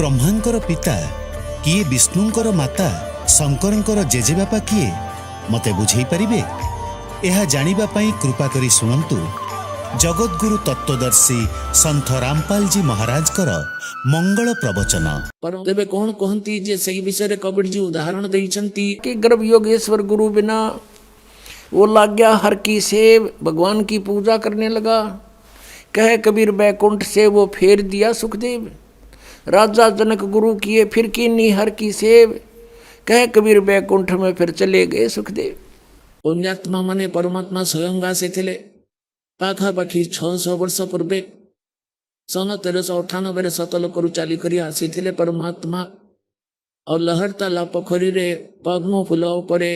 ब्रह्मांकर पिता किए विष्णुंकर माता शंकरंकर जेजेबापा किए मते बुझेई परिबे? एहा जानिबा पई कृपा करी सुनंतु जगतगुरु तत्वदर्शी संत रामपाल जी महाराज कर मंगल प्रवचन। पर तेबे कौन कहती जे सही विषय रे कबीर जी उदाहरण देइछंती कि गर्भ योगेश्वर गुरु बिना वो लाग गया हर की सेव, भगवान की पूजा करने लगा। कहे कबीर बैकुंठ से वो फेर दिया सुखदेव, राजा जनक गुरु किए फिर कीनी हर की सेव। कहे कबीर बैकुंठ में फिर चले गए सुखदेव। पुण्यात्मा माने परमात्मा स्वयं आसीथिले पाखापाखि 600 वर्ष पूर्वे सन 1398 सतलोकरू चाली करी आसीथिले परमात्मा और लहरताला पोखरी रे पद्म फूल उपरे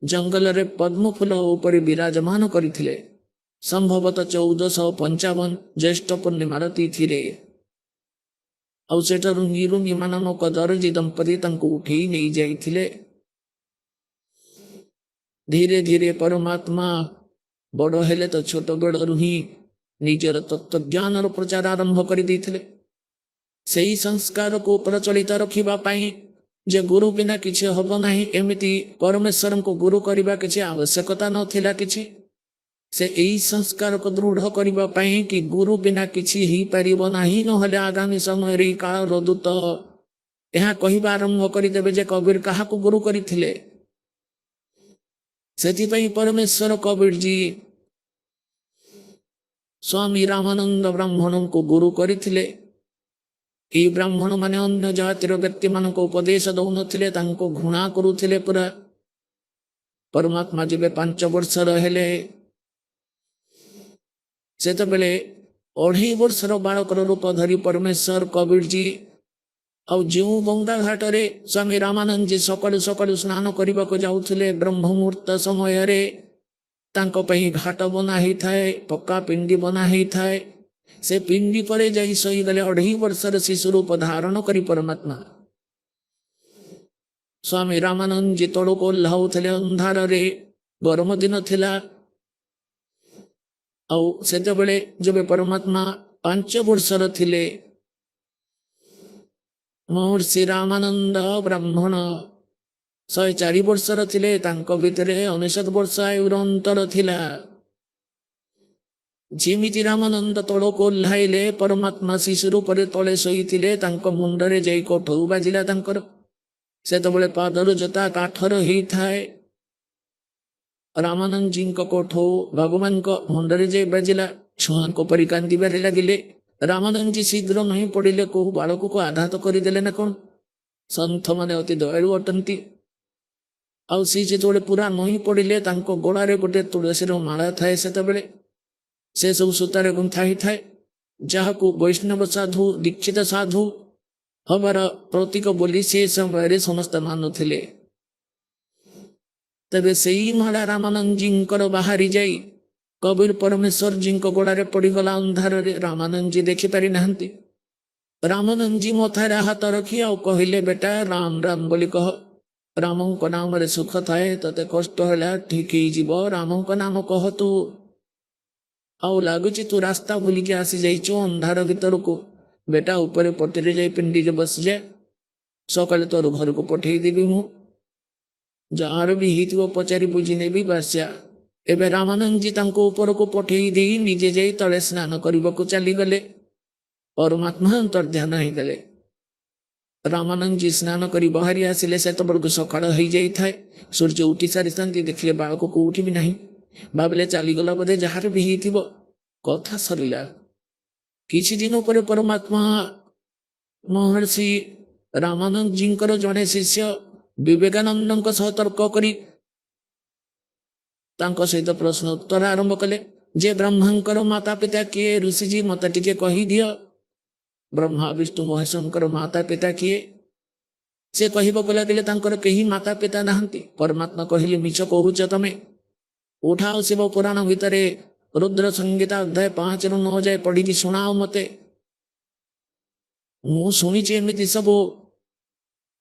जंगल रे पद्म फूल उपरे विराजमान करिथिले। संभवतः 1455 ज्येष्ठ पूर्णिमार तिथि रे ଆଉ ସେଠାରୁ ନିରୁଙ୍ଗି ମାନଙ୍କ ଦରଜି ଦମ୍ପତି ତାଙ୍କୁ ଉଠେଇ ନେଇ ଯାଇଥିଲେ। ଧୀରେ ଧୀରେ ପରମାତ୍ମା ବଡ଼ ହେଲେ ତ ଛୋଟ ବେଳରୁ ହିଁ ନିଜର ତତ୍ତ୍ୱଜ୍ଞାନର ପ୍ରଚାର ଆରମ୍ଭ କରିଦେଇଥିଲେ। ସେହି ସଂସ୍କାରକୁ ପ୍ରଚଳିତ ରଖିବା ପାଇଁ ଯେ ଗୁରୁ ବିନା କିଛି ହେବ ନାହିଁ, ଏମିତି ପରମେଶ୍ୱରଙ୍କୁ ଗୁରୁ କରିବା କିଛି ଆବଶ୍ୟକତା ନଥିଲା କିଛି। से यही संस्कार को दृढ़ करने कि गुरु बिना किसी ही पारिब नहीं, नहले आगामी समय काल दूत यह कहवा आरंभ करदे जे कबीर क्या गुरु करथिले। से परमेश्वर कबीर जी स्वामी रामानंद ब्राह्मण को गुरु करथिले। ये ब्राह्मण माने अन्य जातिर व्यक्ति मान उपदेश दौन घृणा करुले पूरा। परमात्मा जब 5 वर्ष रहे से बेले 2.5 वर्षर बालकर रूप धरी परमेश्वर कबीर जी और जो बंगा घाट रे स्वामी रामानंद जी सकालू सकालू स्नान करने को जाऊले ब्रह्म मुहूर्त समय रे तांको पही घाट बना ही थाए, पक्का पिंडी बना ही थाए। से पिंडी पर जाई सही गले 2.5 वर्षर शिशु रूप धारण करी परमात्मा स्वामी रामानंद जी तल को ओह्लाउले अंधार रे। गरम दिन थिला और से जब परमात्मा 5 वर्षर थिले महर्षि रामानंद ब्राह्मण 104 वर्षर थिले। तांको भितरे 99 वर्ष आयुर अंतर थिला। जिमिति रामानंद तल को ओह्लाइले परमात्मा शिशु रूप तले शोइथिले। तांको मुंडरे जाई कोठौ बाजिला तांकर। सेतबेले पादर जोता काठर ही थाए। रामानंद जी कोठो भगवान को मुंडरे जाई बाजिला। छुआ को परी कांदी बारे लगिले। रामानंद जी शीघ्र नहीं पड़िले, को बालक को आघात करदेले ना कौन। सन्थ माने अति दयालु अटंती। आउ सी जो पूरा नहीं पड़िले तांको गोड़ारे गोटे तुलसीर माला थाए। सेतबेले से सब सूतारे गुंथा ही थाए, जहाको वैष्णव साधु दीक्षित साधु हमारा प्रतीक बोली से समय समस्त मानुथिले। तबे सही माला रामानंद जी बाहरी जाई कबीर परमेश्वर जी गोड़ारे पड़गला अंधार रे। रामानंद जी देखी पारि नाहंती। रामानंद जी मथारे हाथ रखी आ कहले, बेटा राम राम बोली कह। राम को नाम रे सुख थाए, तते कष्ट है ठीक ही जीव। राम को नाम कह तू। आउ लगुच तू रास्ता भूल के आसी जाइचु अंधार भीतर को। बेटा ऊपर पटेरे जाई पिंडी जे बस जाए, सकाले तोर घर को पठेई देवी मु। जार भी हित पचारि बुझी नेबी बास्या। एबे रामानंद जी तांको ऊपर को पठेई देई निजे जाई तले स्नान करने को चली गले। परमात्मा अंतर ध्यान ही गले। रामानंद जी स्नान करी बाहरी आसिले। से तबरको सकाळ हो जाई थाए। सूर्य उठी सारी थांती। देखिले बालक को उठी भी नहीं। भाविले चलीगला बोधे जार भी हिथिबो। कथा सरिला। किछि दिन पर परमात्मा महर्षि रामानंद जी जड़े शिष्य विवेकानंद सह तर्क करी सहित प्रश्न उत्तर आरंभ कले। जे ब्रह्मांकर माता पिता किए ऋषिजी मत टिके कही दियो। ब्रह्मा विष्णु महेशंकर माता पिता किए से कहबो लगे कहीं माता पिता नहांती। परमात्मा कहले मिछ कहूच तमे। उठाओ शिव पुराण भितर रुद्र संगीता अध्याय 5 ରୁ 9 जाए पढ़ी शुणाओ मते। मु शुणी एमती सब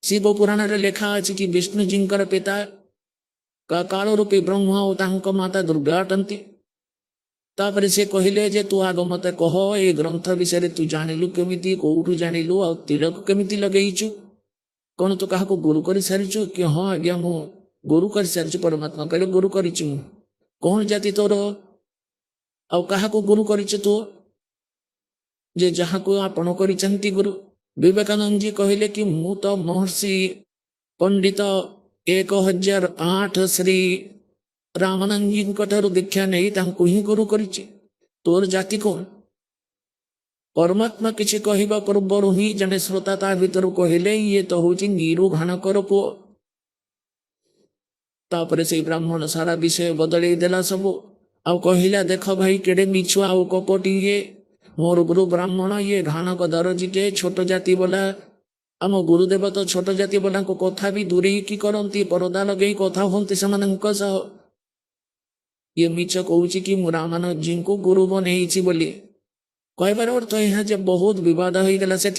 शिव पुराण रे लेखा अच्छी कि विष्णु जी पिता का काल रूपी ब्रह्मा और माता दुर्गा अटंती। तापर से कहले जे तू आग मते कह ए ग्रंथ विषय तू जानिलु केमिति कोठु जानिलु आ तिलक केमिति लगेइछु कौन तू काहाको गुरु कर सारिछु कि हाँ आज्ञा मु गुरु कर सारिछु परमात्मा कहले गुरु करिछु कौन जाति तोर आ काहाको गुरु करिछु तू जे जहाको आपण करिसंती गुरु विवेकानंद जी कहले कि मु तो महर्षि पंडित 1008 श्री रामानंद जी ठारू दीक्षा नहीं तांको ही गुरु करिछि तोर जाति कौन परमात्मा किसी कहवा पूर्वर ही जने श्रोता ता भीतर कहले ये तो हूँ गिरु घानकर पुओ तापर से ब्राह्मण सारा विषय बदल देला सब आउ कहला देख भाई केड़े मिछुआ आउ कपटी ये मोर गुरु ब्राह्मण ये घानक दरजीटे छोट जाति बोला आम गुरुदेव तो छोट जाति बोला कथा भी दूरे की करती परदा लगे कथा हमें से ये मिछ कहूँ कि मु रामानंद जी को गुरु बनई बोली कहबार अर्थ यह जब बहुत विवाद हो गला से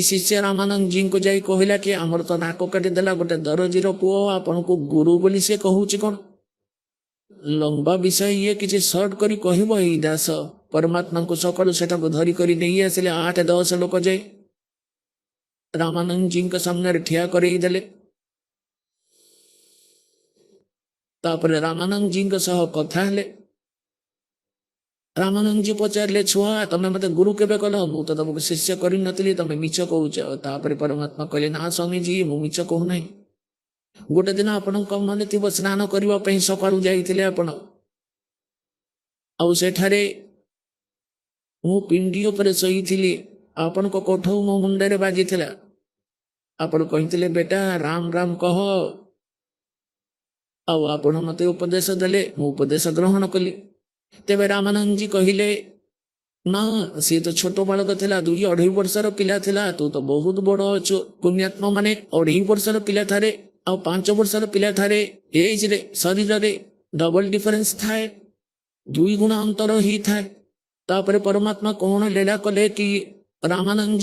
शिष्य रामानंद जी को जाई कहला कि आमर तो नाक काटिदेला गोटे दरजीर पुओ आपन को गुरु बोली से कहूँ कौन लंबा विषय ये किसी सर्ट करी कहब ई दास परमात्मा को सकालू से धरिक नहीं आसिले 8-10 लोक जाए रामानंद जी सामने ठिया करदेले तापर रामानंद जी सह कथा हेले रामानंद जी पचारे छुआ तमें मत गुरु केबे कल मु तो तुमको शिष्य कर नी तुम मिछ कहूच परमात्मा कहले ना स्वामी जी मु मिछ कहूना गोटे दिन आपण मन थी स्नान करने सकाळू जाइए आपण आठारे मु पिंडी उपर शोई आपण को कोठौ मो मुंडे बाजी आपण कही बेटा राम राम कह आपण मत उपदेश देले मु उपदेश ग्रहण कली तेरे रामानंद जी कहले ना सी तो छोट बालक थिला 2-2.5 वर्षर पिला थिला तू तो बहुत बड़ अच्छु पुण्यात्मा माने 2.5 वर्षर पिला थारे आ 5 वर्षर पिला थारे एज रे शरीर रे डबल डिफरेंस थाए 2 गुण अंतर ही थाए तापर परमात्मा कौन लीला कले कि रामानंद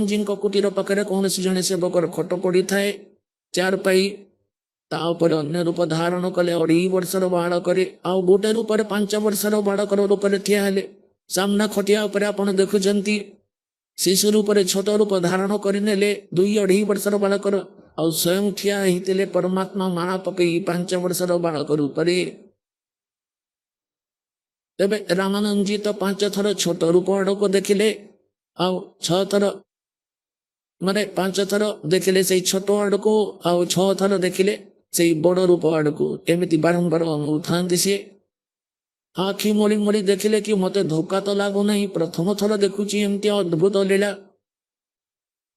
जी कुटीर पाखे कौन सी जने सेवकर खट पड़ी थाए 4 पाई तापर अन्य रूप धारण कले 2.5 वर्षर बालक आउ गोटे रूप 5 वर्षर बालक रूप ठिया हेले सामना खटिया उपर आपण देखुंती शिशु रूप छोट रूप धारण करने 2-2.5 वर्षर बालकर आउ स्वयं ठिया होते परमात्मा माणा पकई 5 वर्षर बालक रूप तेबे रामानंद जी तो 5 थर छोट रूप आड़क देखिले आउ 6 थर माने 5 थर देखिले से छोट आड़क आउ 6 थर देखिले से बड़ रूप आड़क एमती बारंबार था सी आखि मोड़ी मोड़ी देखिले कि मते धोखा तो लगुना प्रथम थर देखुची एमती अद्भुत लीला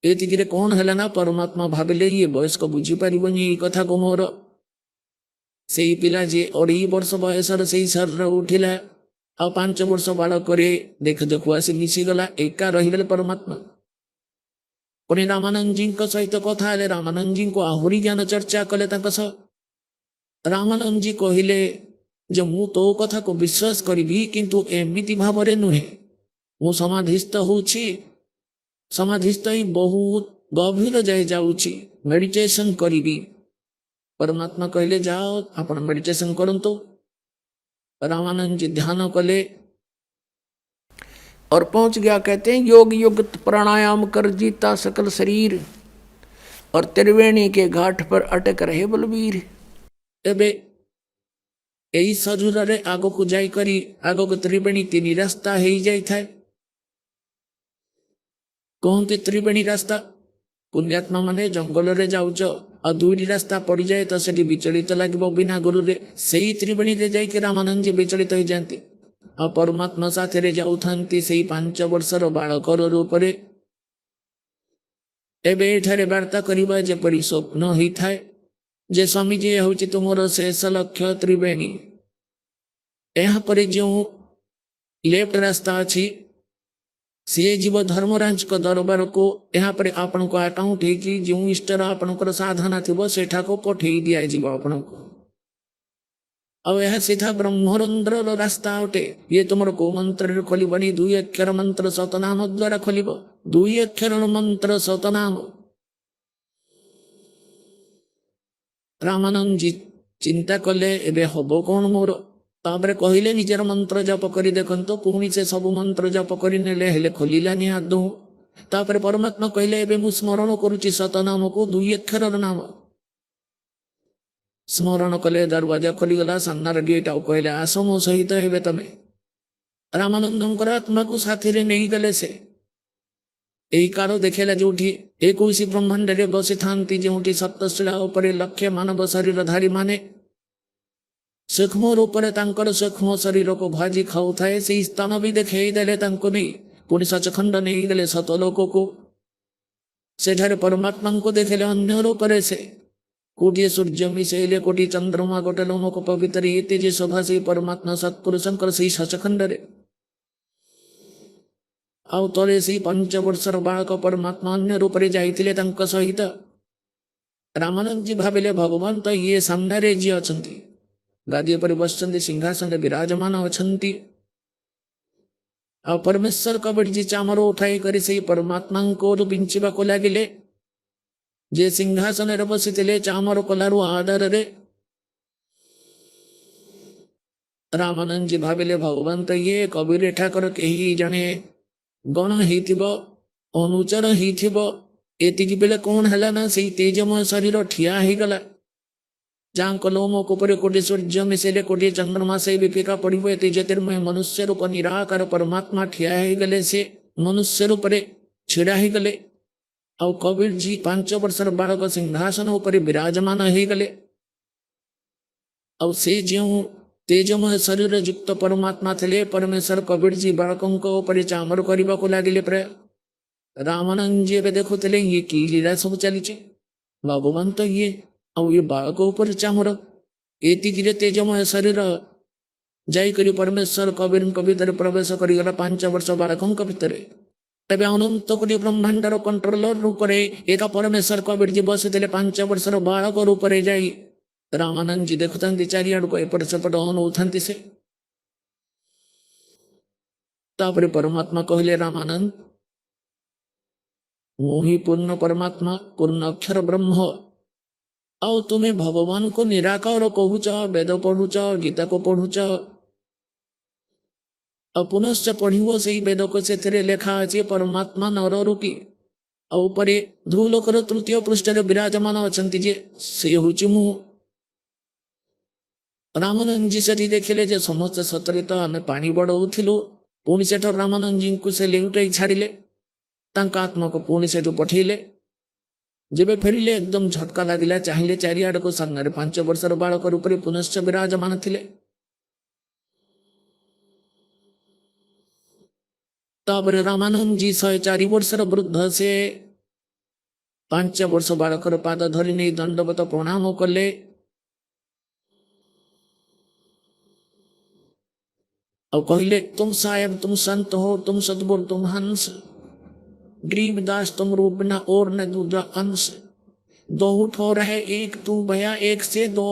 ये कौन है ना परमात्मा भाविले ये वयस्क बुझीपार कथा को मोर से पिला जी 2.5 वर्ष बयसर से शरीर उठिला आ 5 वर्ष बालक देख देखु आसी मिशीगला एका रही परमात्मा पुणी रामानंद जी सहित कथा हेले रामानंद जी को आहरी ज्ञान चर्चा कले रामानंद जी कहले जो मु तो कथा को विश्वास करी किंतु एमती भाव नुहे मु समाधिस्थ होची समाधिस्थ ही बहुत गभीर जाए जाऊची मेडिटेशन करी परमात्मा कहले जाओ आपण मेडिटेशन करंतु रामानंद जी ध्यान कले और पहुंच गया। कहते हैं योग युक्त प्राणायाम कर जीता सकल शरीर और त्रिवेणी के घाट पर अटक रहे बलबीर। एबे यही शरीर रे आग को जाई करी आग को त्रिवेणी 3 रास्ता हो जाई थाए कहते त्रिवेणी रास्ता पुण्यात्मा माने जंगल रे जाउच आ 2 रास्ता पड़ जाए तो सेठी विचलित लगे बिना गुरु रे सही त्रिवेणी रे जाई के रामानंद जी विचलित हो जाती आ परमात्मा साथे रे जाउथांती सेही 5 वर्षर बालकर रूप एबे एठारे वार्ता करिबा जेपरि स्वप्न होई थाए जे स्वामी जी होची तुमर शेष लक्ष्य त्रिवेणी यहाँ पर जो लेफ्ट रास्ता अच्छी सी जीव धर्मराज को दरबार को यहाँ पर आपण को अकाउंट है जो इष्टर आपणकर साधना थी सेठा को पठे दिज्व आपण को अब यह सीधा ब्रह्मरंध्र रास्ता उठे ये तुम को मंत्र खोलबनी 2 अक्षर मंत्र सतनाम द्वारा खोल 2 अक्षर मंत्र सतनाम रामानंद जी चिंता कले एबे हबो कौन मोर तापर कहले निजर मंत्र जप करी देखंतो पुणी से सब मंत्र जप करी नेले हेले खोलिलानी आदौ तापर परमात्मा कहले एबे मु स्मरण करुची सत नाम को 2 अक्षर नाम स्मरण कले दरवाजा खोलीगला सामनार गेट आउ कहले आस मो सहित हेबे तमे रामानंदंकर आत्मा को साथी रे नहीं गले से एही कार देखेला जोठी 21 ब्रह्मांड रे बसी थांती जोठी सप्तशिला उपरे लक्ष्य मानव शरीर धारी माने सूक्ष्म रूप में तांकर सूक्ष्म शरीर को भाजी खाऊ थाए से स्थान भी देखई देले तांको नहीं पुणी सचखंड नहीं देले सतलोक को सेठारे परमात्मा को देखेले अन्य रूप से कोटी सूर्य मिसेले कोटी चंद्रमा गोटे लोमक पवित्र ये तेज शोभा से परमात्मा सत्पुरुषंकर से सचखंड रे आउ तले से 5 वर्षर बालक परमात्मा अन्य रूप रे जाइतिले तांक सहित रामानंद जी भाविले भगवान तो ये सामने जी अछंती गादी पर बसचंदी सिंहासन विराजमान अछंती आ परमेश्वर कबीर जी चामर उठाई करी से परमात्मा को बिंचिबा को लागिले जे सिंहासन रे बसितिले चामर कलारु आदर रे रामानंद जी भाविले भगवान तो ये कबीर ठाकर कही जने गण हिथिबो अनुचर हिथिबो एतिकी बेले कौन हला ना से तेजमय शरीर ठिया ही गला जांक लोमक उपरे कोटि सूर्य मिसेले कोटि चंद्रमा से विपिका पड़िबो एति ज्योतिर्मय मनुष्य रूप निराकार परमात्मा ठिया ही गले से मनुष्य रूप रे छिड़ा ही गले आउ कबीर जी 5 वर्षर बालक सिंहासन उपरे विराजमान ही गले आउ से जो तेजमय शरीर युक्त परमात्मा थे परमेश्वर कबीर जी बालकों उपरे चामर करने को लगिले प्राय रामानंद जी देखुले ये कि लीला सब चली भगवान तो ये आउ ये बालक उपर चामर एतिकिरे तेजमय शरीर जाकर परमेश्वर कबीर भीतर प्रवेश करगला 5 वर्ष बालकों भितर तबे अनंत कोटि ब्रह्मांडर कंट्रोलर रूप में एक परमेश्वर कबीर जी बसते 5 वर्षर बालक रूप में जाई रामानंद जी देखुता चारिआड़ को एपट सेपट अनौता से तापर परमात्मा कहले रामानंद मोही पूर्ण परमात्मा पूर्ण अक्षर ब्रह्म आउ तुम्हें भगवान को निराकार कहूच वेद पढ़ुच गीता को पढ़ुच और पुनश्च पढ़व से वेद को से लेखा अच्छे परमात्मा नर रूपी आउपरे धूलोकर 3य पृष्ठ विराजमान अच्छा से हूँ मु रामानंद जी से देखिले जे समस्त सतरे तो आम पानी बड़ाऊलु पुणी सेठ रामानंद जी को से लेउटाई छाड़िले आत्मा को पुणी से पठेले जेबे फेरिले एकदम झटका लगिला चाहिए चारिआड़ को सामने 5 वर्षर बालक रूप में पुनश्च विराजमान थिले तापर रामानंद जी 104 वर्षर वृद्ध से 5 वर्ष बालकर पाद धरी नहीं दंडवत प्रणाम कले और कहले तुम सायब तुम संत हो तुम सदगुरु तुम हंस गरीबदास तुम रूपना और न दूसरा अंश 2 ठोर है एक तू भया एक से 2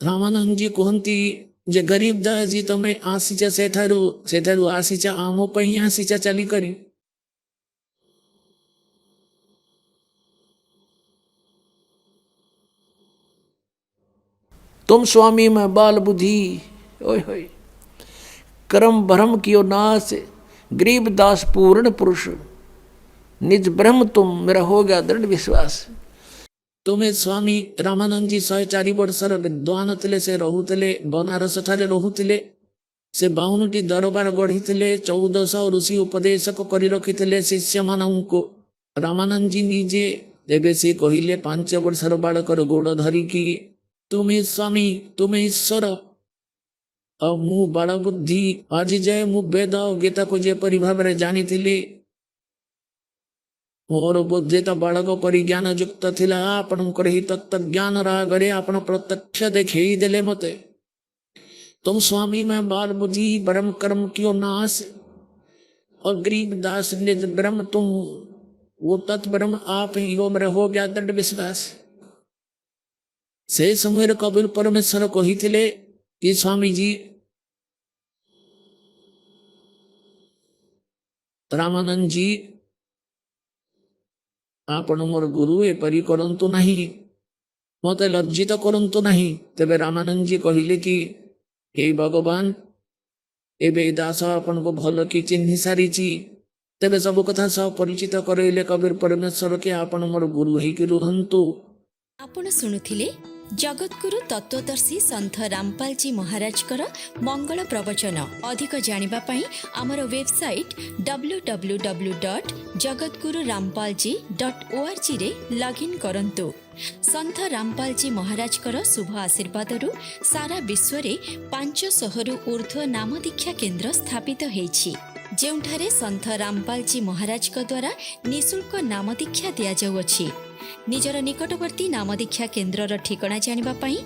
रामानंद जी कहती जे गरीबदास जी तुम्हें आसीचा सेठारू आसीचा आमो पही आसीचा चली करी तुम स्वामी में बाल बुद्धि ओए होए कर्म भ्रम कियो नाश गरीबदास पूर्ण पुरुष निज ब्रह्म तुम मेरा हो गया दृढ़ विश्वास तुम्हें स्वामी रामानंद जी 104 वर्षर विद्वान थे से रोते बनारस ठारे रोते से 52टी दरबार गढ़ी 1400 ऋषि उपदेशक कर रखी शिष्य मानू रामानंद जी निजे एवं से कहले 5 वर्षर बालकर गोड़ धरिकी तुम्हें स्वामी तुम्हें ईश्वर और मु बड़ बुद्धि आज जाए मु वेद गीता को जेपरी भाव में जानी मोर बुद्धि तो बालक परी ज्ञान युक्त थिला आपणकर ही तत्व ज्ञान रागरे आपण प्रत्यक्ष देखे देले मते तुम स्वामी में बाल बुद्धि ब्रह्म कर्म क्यों नाश और गरीबदास निज ब्रह्म तुम वो तत्ब्रह्म आप ही यो मेरे हो गया दृढ़ विश्वास से समय कबीर परमेश्वर कही थे कि स्वामी जी रामानंद जी आपण मोर गुरु एपरी करंतु नहीं मत लज्जित करंतु नहीं तेबे रामानंद जी कहले कि हे भगवान एबे दास आपण को भल कि चिन्हि सारिछि तेबे सब कथा सह परिचित करैले कबीर परमेश्वर के आपण मोर गुरु ହେଇକି ରୁହନ୍ତୁ। ଆପଣ ଶୁଣୁଥିଲେ ଜଗତଗୁରୁ ତତ୍ତ୍ୱଦର୍ଶୀ ସନ୍ଥ ରାମପାଲଜୀ ମହାରାଜଙ୍କର ମଙ୍ଗଳ ପ୍ରବଚନ। ଅଧିକ ଜାଣିବା ପାଇଁ ଆମର ୱେବସାଇଟ୍ www.jagatgururampalji.org ରେ ଲଗ୍ଇନ୍ କରନ୍ତୁ। ସନ୍ଥ ରାମପାଲଜୀ ମହାରାଜଙ୍କର ଶୁଭ ଆଶୀର୍ବାଦରୁ ସାରା ବିଶ୍ୱରେ 500ରୁ ଉର୍ଦ୍ଧ୍ୱ ନାମ ଦୀକ୍ଷା କେନ୍ଦ୍ର ସ୍ଥାପିତ ହୋଇଛି, ଯେଉଁଠାରେ ସନ୍ଥ ରାମପାଲଜୀ ମହାରାଜଙ୍କ ଦ୍ୱାରା ନିଃଶୁଳ୍କ ନାମ ଦୀକ୍ଷା ଦିଆଯାଉଅଛି। ନିଜର ନିକଟବର୍ତ୍ତୀ ନାମ ଦୀକ୍ଷା କେନ୍ଦ୍ରର ଠିକଣା ଜାଣିବା ପାଇଁ